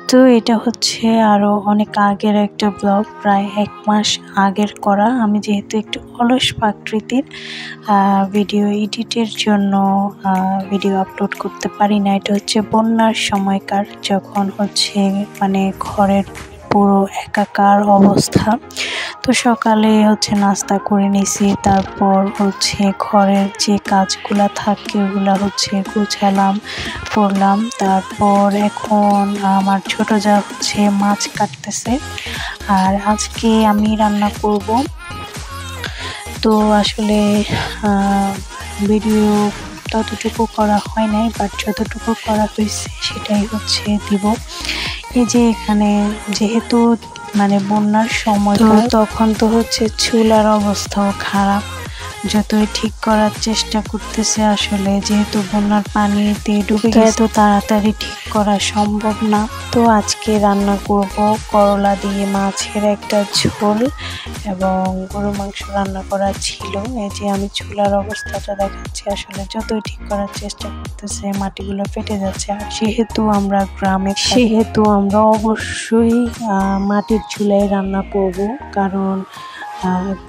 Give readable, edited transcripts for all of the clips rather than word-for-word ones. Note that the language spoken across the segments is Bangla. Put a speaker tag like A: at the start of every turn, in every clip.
A: তো এটা হচ্ছে আরও অনেক আগের একটা ব্লগ, প্রায় 1 মাস আগের করা। আমি যেহেতু একটু অলস প্রকৃতির, ভিডিও এডিটের জন্য ভিডিও আপলোড করতে পারি না। এটা হচ্ছে বন্যার সময়কার, যখন হচ্ছে মানে ঘরের পুরো একাকার অবস্থা। তো সকালে হচ্ছে নাস্তা করে নিছি, তারপর হচ্ছে ঘরের যে কাজগুলা থাকে ওগুলা হচ্ছে গুছালাম, করলাম। তারপর এখন আমার ছোট যা হচ্ছে মাছ কাটতেছে, আর আজকে আমি রান্না করব। তো আসলে ভিডিও ততটুকু করা হয় নাই, বাট যতটুকু করা হয়েছে সেটাই হচ্ছে দিব। এই যে এখানে যেহেতু মানে বন্যার সময়, তখন তো হচ্ছে চুলার অবস্থাও খারাপ, যতই ঠিক করার চেষ্টা করতেছে আসলে যেহেতু বন্যার পানিতে ডুবে গেছে, এত তাড়াতাড়ি ঠিক করা সম্ভব না। তো আজকে রান্না করব করলা দিয়ে মাছের একটা ঝোল, এবং গরু মাংস রান্না করা ছিল। এই যে আমি চুলার অবস্থাটা দেখাচ্ছি, আসলে যতই ঠিক করার চেষ্টা করতেছে মাটিগুলো ফেটে যাচ্ছে। আর যেহেতু আমরা গ্রামে, সেহেতু আমরা অবশ্যই মাটির চুলায় রান্না করব, কারণ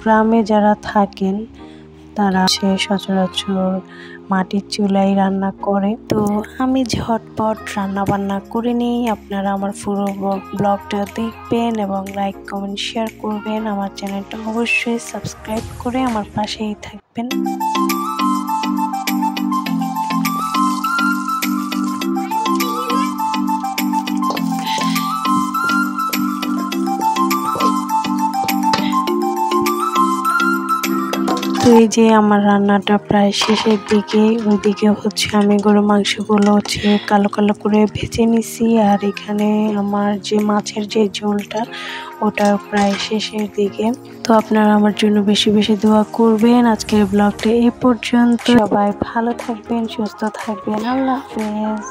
A: গ্রামে যারা থাকেন তারা সচরাচর মাটির চুলায় রান্না করে। তো আমি ঝটপট রান্না বান্না করে নিই। আপনারা আমার পুরো ব্লগটা দেখবেন এবং লাইক কমেন্ট শেয়ার করবেন। আমার চ্যানেলটা অবশ্যই সাবস্ক্রাইব করে আমার পাশেই থাকবেন। তো এই যে আমার রান্নাটা প্রায় শেষের দিকে, ওইদিকে হচ্ছে আমি গরু মাংসগুলো হচ্ছে কালো কালো করে ভেজে নিছি, আর এখানে আমার যে মাছের যে ঝোলটা ওটা প্রায় শেষের দিকে। তো আপনারা আমার জন্য বেশি বেশি দোয়া করবেন। আজকের ব্লগটা এই পর্যন্ত। সবাই ভালো থাকবেন, সুস্থ থাকবেন। আল্লাহ হাফেজ।